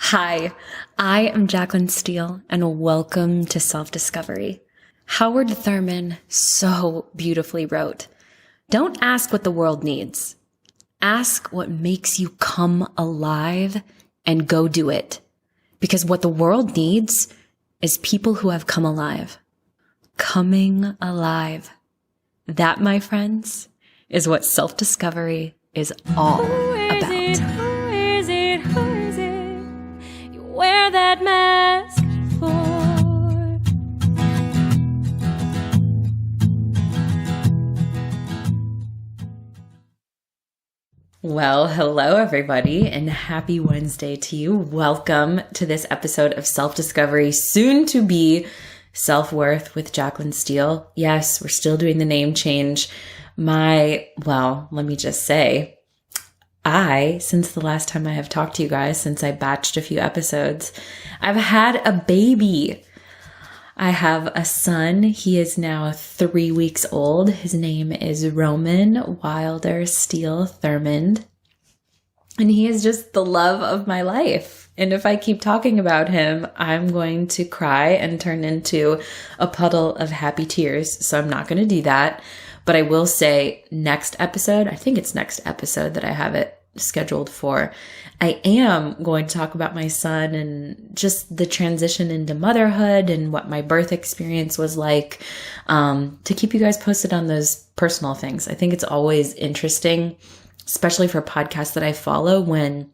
Hi, I am Jaclyn Steele, and welcome to Self-Discovery. Howard Thurman so beautifully wrote, "Don't ask what the world needs. Ask what makes you come alive and go do it. Because what the world needs is people who have come alive." Coming alive. That, my friends, is what self-discovery is all about. Wear that mask for. Well, hello everybody, and happy Wednesday to you. Welcome to this episode of Self-Discovery, soon to be Self-Worth with Jaclyn Steele. Yes, we're still doing the name change. Let me just say, since the last time I have talked to you guys, since I batched a few episodes, I've had a baby. I have a son. He is now 3 weeks old. His name is Roman Wilder Steele Thurmond. And he is just the love of my life. And if I keep talking about him, I'm going to cry and turn into a puddle of happy tears. So I'm not going to do that. But I will say next episode, I think it's next episode that I have it scheduled for, I am going to talk about my son and just the transition into motherhood and what my birth experience was like, to keep you guys posted on those personal things. I think it's always interesting, especially for podcasts that I follow, when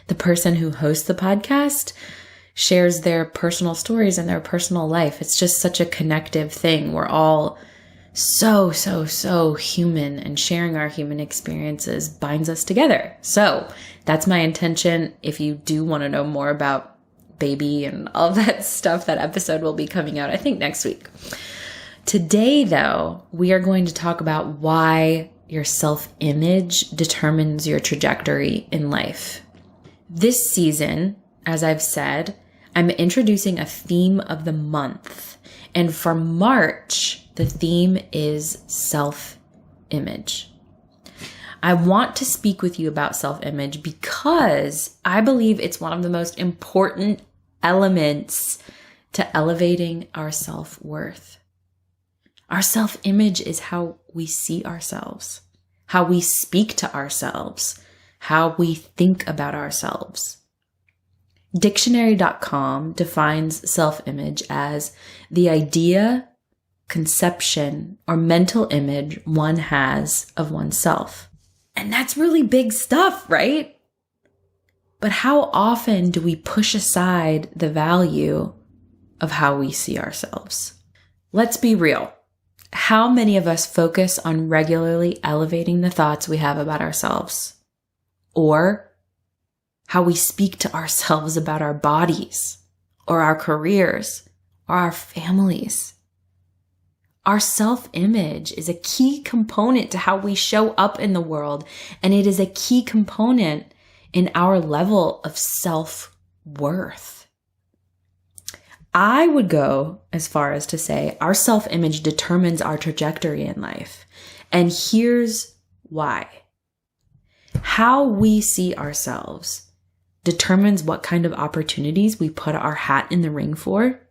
the person who hosts the podcast shares their personal stories and their personal life. It's just such a connective thing. We're all so human, and sharing our human experiences binds us together. So that's my intention. If you do want to know more about baby and all that stuff, that episode will be coming out, I think, next week. Today, though, we are going to talk about why your self-image determines your trajectory in life. This season, as I've said, I'm introducing a theme of the month. And for March, the theme is self-image. I want to speak with you about self-image because I believe it's one of the most important elements to elevating our self-worth. Our self-image is how we see ourselves, how we speak to ourselves, how we think about ourselves. Dictionary.com defines self-image as the idea, conception, or mental image one has of oneself. And that's really big stuff, right? But how often do we push aside the value of how we see ourselves? Let's be real. How many of us focus on regularly elevating the thoughts we have about ourselves? Or how we speak to ourselves about our bodies, or our careers, or our families? Our self-image is a key component to how we show up in the world, and it is a key component in our level of self-worth. I would go as far as to say our self-image determines our trajectory in life. And here's why. How we see ourselves determines what kind of opportunities we put our hat in the ring for.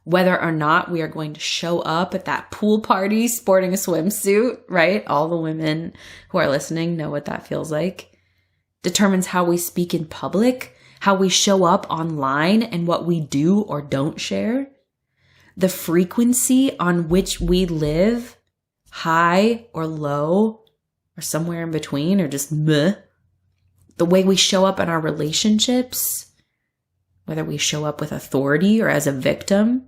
Whether or not we are going to show up at that pool party sporting a swimsuit, right? All the women who are listening know what that feels like. Determines how we speak in public, how we show up online, and what we do or don't share. The frequency on which we live, high or low, or somewhere in between, or just meh. The way we show up in our relationships, whether we show up with authority or as a victim.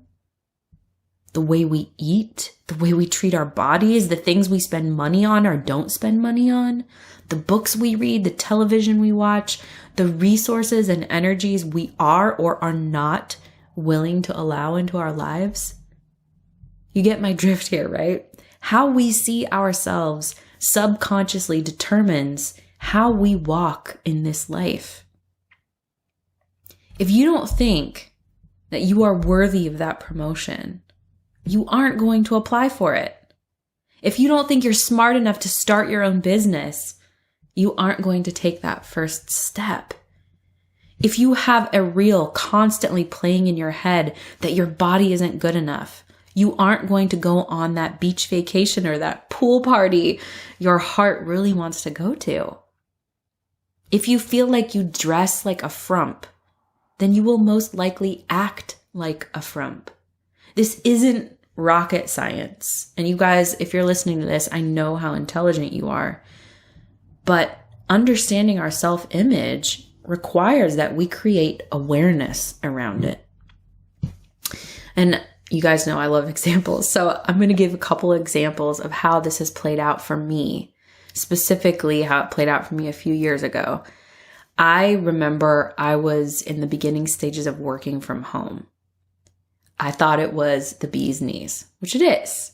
The way we eat, the way we treat our bodies, the things we spend money on or don't spend money on, the books we read, the television we watch, the resources and energies we are or are not willing to allow into our lives. You get my drift here, right? How we see ourselves subconsciously determines how we walk in this life. If you don't think that you are worthy of that promotion, you aren't going to apply for it. If you don't think you're smart enough to start your own business, you aren't going to take that first step. If you have a reel constantly playing in your head that your body isn't good enough, you aren't going to go on that beach vacation or that pool party your heart really wants to go to. If you feel like you dress like a frump, then you will most likely act like a frump. This isn't rocket science. And you guys, if you're listening to this, I know how intelligent you are. But understanding our self-image requires that we create awareness around it. And you guys know I love examples. So I'm going to give a couple examples of how this has played out for me, specifically how it played out for me a few years ago. I remember I was in the beginning stages of working from home. I thought it was the bee's knees, which it is.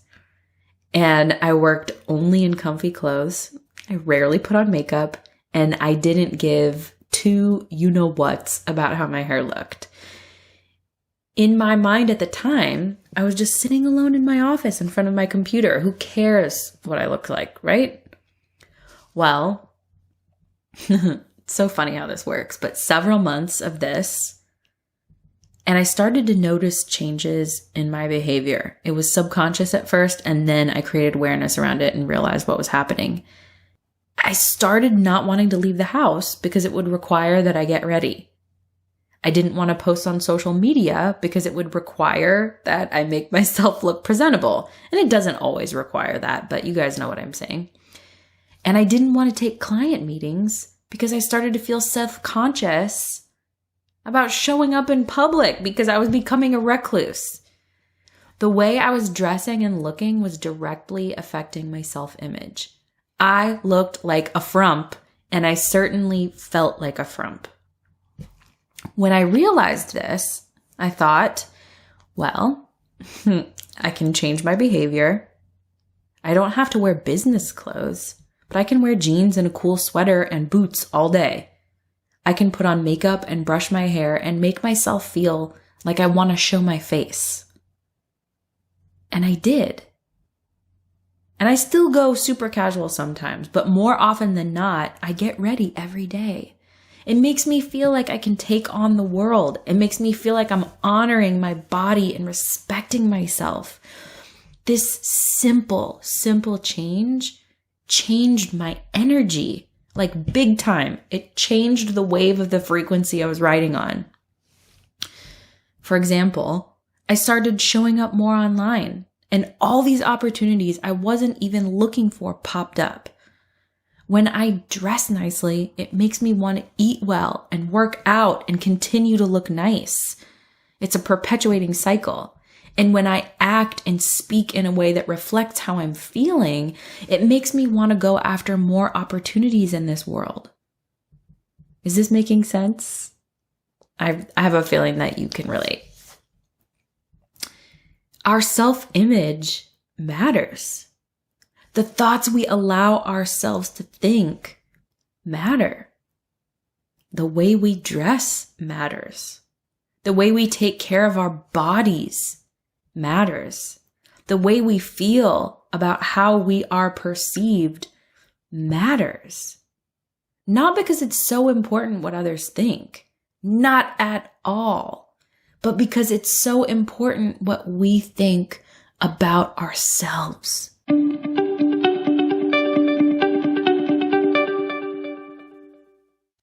And I worked only in comfy clothes. I rarely put on makeup, and I didn't give two you-know-whats about how my hair looked. In my mind at the time, I was just sitting alone in my office in front of my computer. Who cares what I look like, right? Well, it's so funny how this works, but several months of this, and I started to notice changes in my behavior. It was subconscious at first, and then I created awareness around it and realized what was happening. I started not wanting to leave the house because it would require that I get ready. I didn't want to post on social media because it would require that I make myself look presentable. And it doesn't always require that, but you guys know what I'm saying. And I didn't want to take client meetings because I started to feel self-conscious about showing up in public because I was becoming a recluse. The way I was dressing and looking was directly affecting my self-image. I looked like a frump, and I certainly felt like a frump. When I realized this, I thought, well, I can change my behavior. I don't have to wear business clothes, but I can wear jeans and a cool sweater and boots all day. I can put on makeup and brush my hair and make myself feel like I want to show my face. And I did. And I still go super casual sometimes, but more often than not, I get ready every day. It makes me feel like I can take on the world. It makes me feel like I'm honoring my body and respecting myself. This simple change changed my energy, like big time. It changed the wave of the frequency I was riding on. For example, I started showing up more online, and all these opportunities I wasn't even looking for popped up. When I dress nicely, it makes me want to eat well and work out and continue to look nice. It's a perpetuating cycle. And when I act and speak in a way that reflects how I'm feeling, it makes me want to go after more opportunities in this world. Is this making sense? I have a feeling that you can relate. Our self-image matters. The thoughts we allow ourselves to think matter. The way we dress matters. The way we take care of our bodies matters. The way we feel about how we are perceived matters. Not because it's so important what others think. Not at all. But because it's so important what we think about ourselves.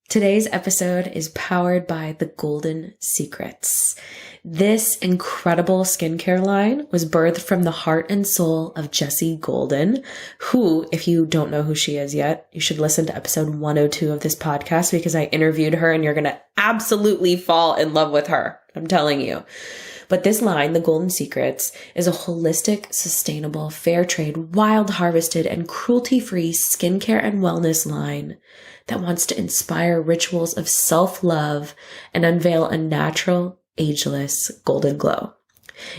Today's episode is powered by The Golden Secrets. This incredible skincare line was birthed from the heart and soul of Jessie Golden, who, if you don't know who she is yet, you should listen to episode 102 of this podcast because I interviewed her and you're going to absolutely fall in love with her. I'm telling you. But this line, The Golden Secrets, is a holistic, sustainable, fair trade, wild harvested, and cruelty-free skincare and wellness line that wants to inspire rituals of self-love and unveil a natural, ageless golden glow.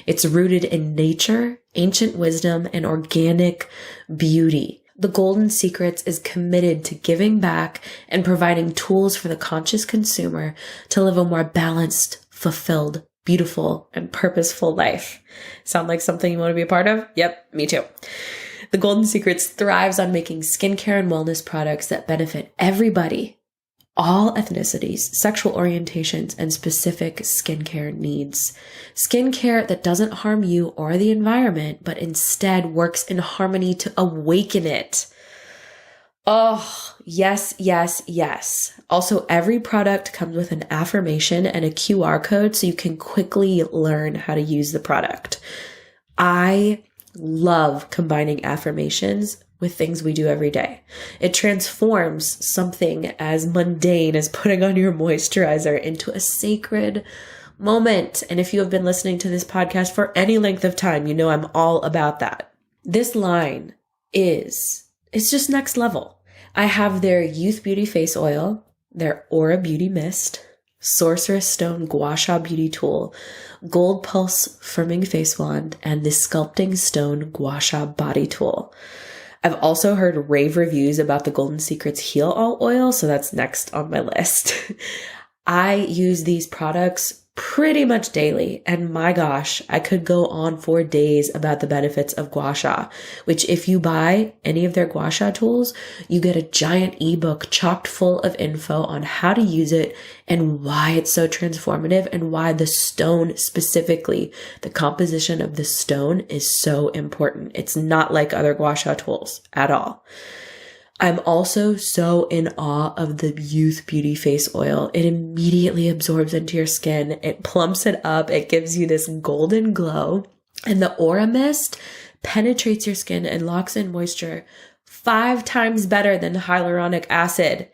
It's rooted in nature, ancient wisdom, and organic beauty. The Golden Secrets is committed to giving back and providing tools for the conscious consumer to live a more balanced, fulfilled, beautiful, and purposeful life. Sound like something you want to be a part of? Yep, me too. The Golden Secrets thrives on making skincare and wellness products that benefit everybody, all ethnicities, sexual orientations, and specific skincare needs. Skincare that doesn't harm you or the environment, but instead works in harmony to awaken it. Oh, yes, yes, yes. Also, every product comes with an affirmation and a QR code so you can quickly learn how to use the product. I love combining affirmations with things we do every day. It transforms something as mundane as putting on your moisturizer into a sacred moment. And if you have been listening to this podcast for any length of time, you know I'm all about that. This line it's just next level. I have their Youth Beauty Face Oil, their Aura Beauty Mist, Sorceress Stone Gua Sha Beauty Tool, Gold Pulse Firming Face Wand, and the Sculpting Stone Gua Sha Body Tool. I've also heard rave reviews about the Golden Secrets Heal All Oil, so that's next on my list. I use these products pretty much daily, and my gosh, I could go on for days about the benefits of gua sha, which if you buy any of their gua sha tools, you get a giant ebook chock full of info on how to use it and why it's so transformative and why the stone specifically, the composition of the stone is so important. It's not like other gua sha tools at all. I'm also so in awe of the Youth Beauty Face Oil. It immediately absorbs into your skin. It plumps it up. It gives you this golden glow. And the Aura Mist penetrates your skin and locks in moisture 5 times better than hyaluronic acid.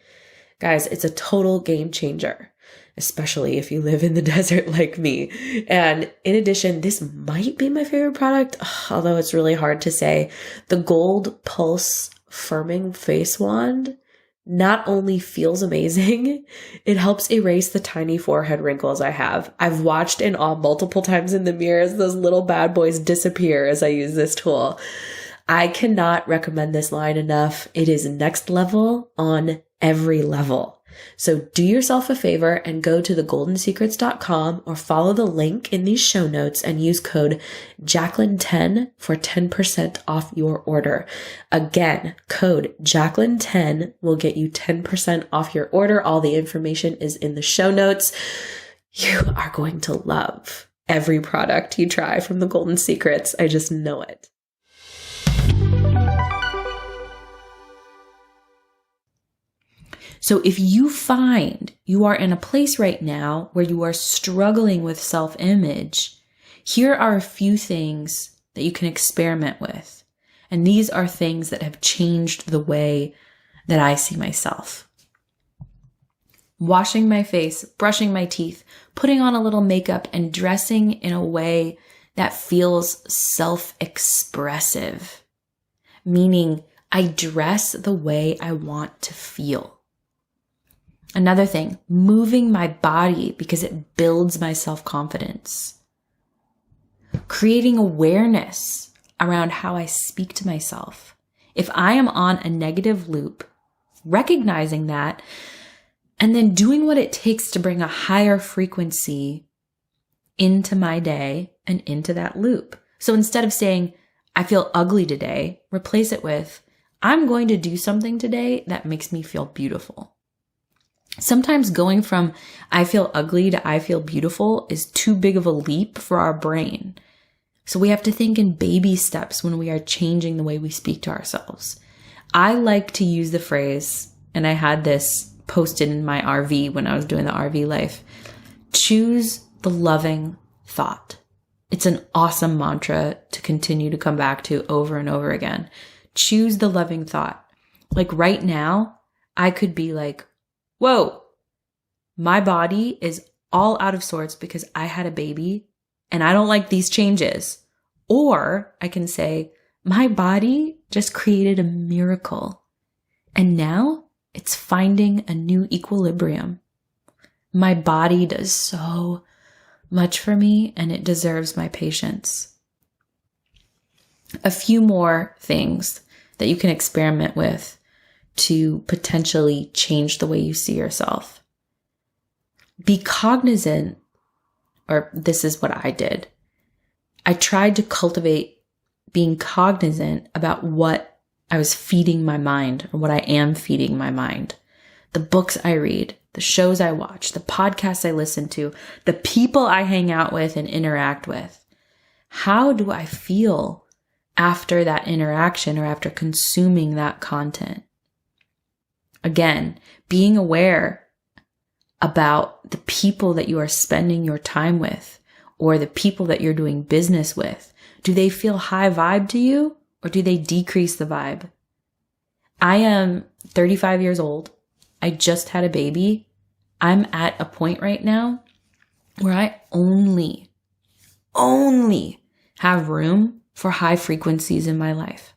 Guys, it's a total game changer, especially if you live in the desert like me. And in addition, this might be my favorite product, although it's really hard to say. The Gold Pulse Firming Face Wand not only feels amazing, it helps erase the tiny forehead wrinkles I have. I've watched in awe multiple times in the mirror as those little bad boys disappear as I use this tool. I cannot recommend this line enough. It is next level on every level. So do yourself a favor and go to thegoldensecrets.com or follow the link in these show notes and use code Jaclyn10 for 10% off your order. Again, code Jaclyn10 will get you 10% off your order. All the information is in the show notes. You are going to love every product you try from the Golden Secrets. I just know it. So if you find you are in a place right now where you are struggling with self-image, here are a few things that you can experiment with. And these are things that have changed the way that I see myself. Washing my face, brushing my teeth, putting on a little makeup, and dressing in a way that feels self-expressive. Meaning, I dress the way I want to feel. Another thing, moving my body because it builds my self-confidence. Creating awareness around how I speak to myself. If I am on a negative loop, recognizing that, and then doing what it takes to bring a higher frequency into my day and into that loop. So instead of saying, I feel ugly today, replace it with, I'm going to do something today that makes me feel beautiful. Sometimes going from I feel ugly to I feel beautiful is too big of a leap for our brain. So we have to think in baby steps when we are changing the way we speak to ourselves. I like to use the phrase, and I had this posted in my RV when I was doing the RV life, choose the loving thought. It's an awesome mantra to continue to come back to over and over again. Choose the loving thought. Like right now, I could be like, whoa, my body is all out of sorts because I had a baby and I don't like these changes. Or I can say, my body just created a miracle and now it's finding a new equilibrium. My body does so much for me and it deserves my patience. A few more things that you can experiment with to potentially change the way you see yourself. Be cognizant, or this is what I did. I tried to cultivate being cognizant about what I was feeding my mind or what I am feeding my mind. the books I read, the shows I watch, the podcasts I listen to, the people I hang out with and interact with. How do I feel after that interaction or after consuming that content? Again, being aware about the people that you are spending your time with or the people that you're doing business with. Do they feel high vibe to you or do they decrease the vibe? I am 35 years old. I just had a baby. I'm at a point right now where I only have room for high frequencies in my life.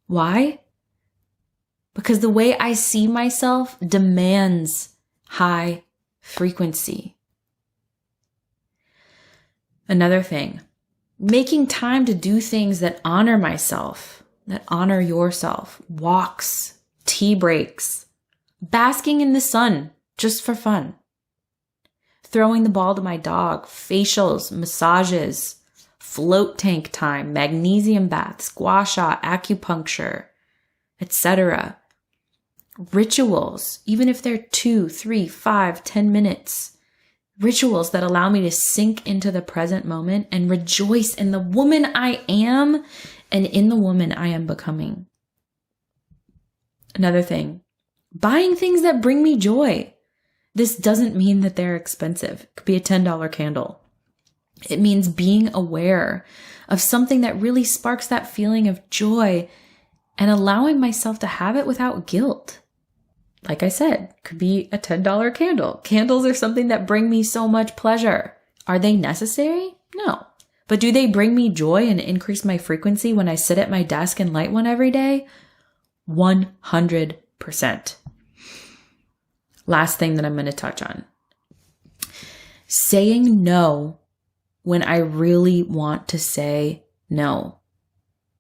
Why? Because the way I see myself demands high frequency. Another thing, making time to do things that honor myself, that honor yourself, walks, tea breaks, basking in the sun just for fun, throwing the ball to my dog, facials, massages, float tank time, magnesium baths, gua sha, acupuncture, etc. Rituals, even if they're 2, 3, 5, 10 minutes. Rituals that allow me to sink into the present moment and rejoice in the woman I am and in the woman I am becoming. Another thing, buying things that bring me joy. This doesn't mean that they're expensive. It could be a $10 candle. It means being aware of something that really sparks that feeling of joy and allowing myself to have it without guilt. Like I said, could be a $10 candle. Candles are something that bring me so much pleasure. Are they necessary? No. But do they bring me joy and increase my frequency when I sit at my desk and light one every day? 100%. Last thing that I'm going to touch on. Saying no when I really want to say no.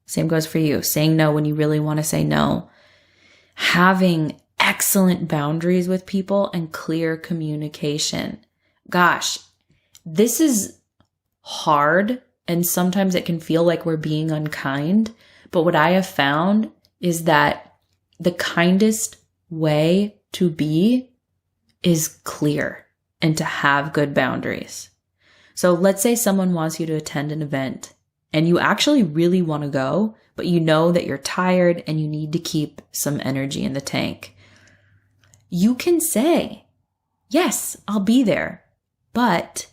Same goes for you. Saying no when you really want to say no. Having excellent boundaries with people and clear communication. Gosh, this is hard and sometimes it can feel like we're being unkind. But what I have found is that the kindest way to be is clear and to have good boundaries. So let's say someone wants you to attend an event and you actually really want to go, but you know that you're tired and you need to keep some energy in the tank. You can say, yes, I'll be there, but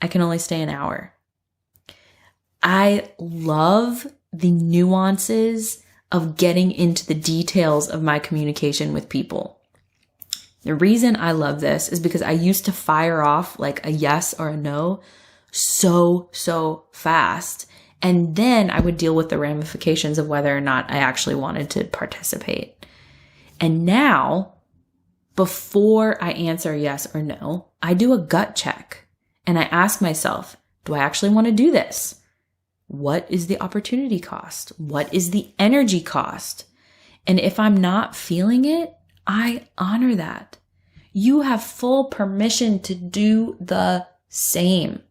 I can only stay an hour. I love the nuances of getting into the details of my communication with people. The reason I love this is because I used to fire off like a yes or a no so fast. And then I would deal with the ramifications of whether or not I actually wanted to participate. And now, before I answer yes or no, I do a gut check and I ask myself, do I actually want to do this? What is the opportunity cost? What is the energy cost? And if I'm not feeling it, I honor that. You have full permission to do the same.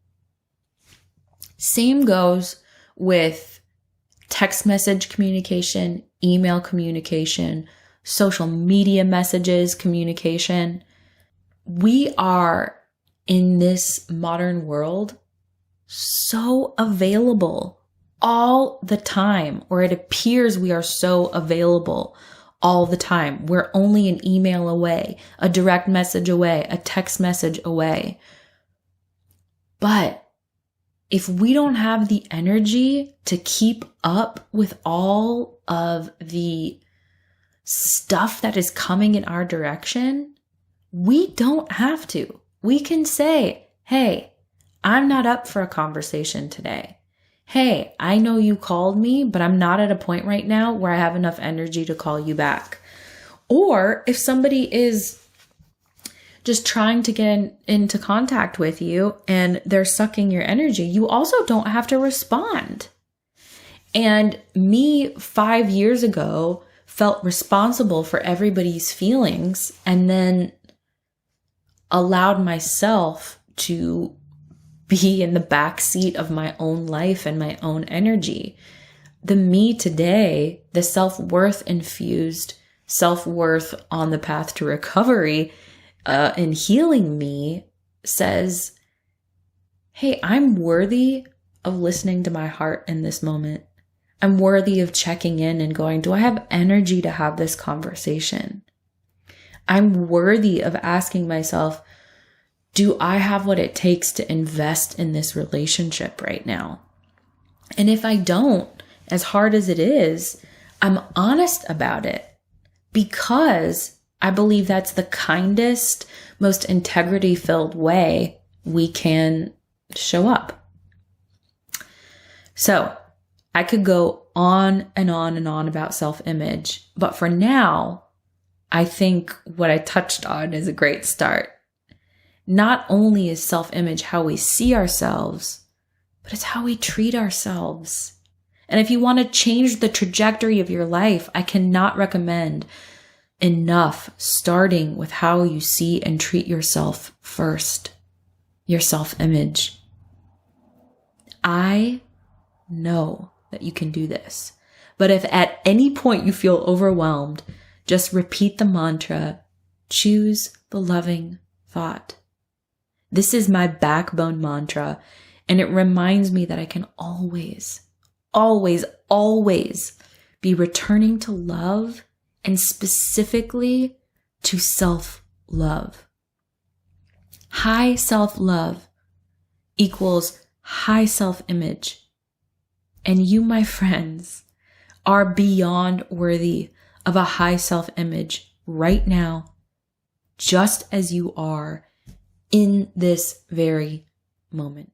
Same goes with text message communication, email communication, social media messages, communication. We are in this modern world so available all the time, or it appears we are so available all the time. We're only an email away, a direct message away, a text message away. But if we don't have the energy to keep up with all of the stuff that is coming in our direction, we don't have to. We can say, hey, I'm not up for a conversation today. Hey, I know you called me, but I'm not at a point right now where I have enough energy to call you back. Or if somebody is just trying to get into contact with you and they're sucking your energy, you also don't have to respond. And me 5 years ago felt responsible for everybody's feelings and then allowed myself to be in the back seat of my own life and my own energy. The me today, the self-worth infused self-worth on the path to recovery and healing me says, hey, I'm worthy of listening to my heart in this moment. I'm worthy of checking in and going, do I have energy to have this conversation? I'm worthy of asking myself, do I have what it takes to invest in this relationship right now? And if I don't, as hard as it is, I'm honest about it because I believe that's the kindest, most integrity-filled way we can show up. So I could go on and on and on about self-image, but for now, I think what I touched on is a great start. Not only is self-image how we see ourselves, but it's how we treat ourselves. And if you want to change the trajectory of your life, I cannot recommend enough starting with how you see and treat yourself first. Your self-image. I know that you can do this. But if at any point you feel overwhelmed, just repeat the mantra, choose the loving thought. This is my backbone mantra, and it reminds me that I can always, always, always be returning to love and specifically to self-love. High self-love equals high self-image. And you, my friends, are beyond worthy of a high self-image right now, just as you are in this very moment.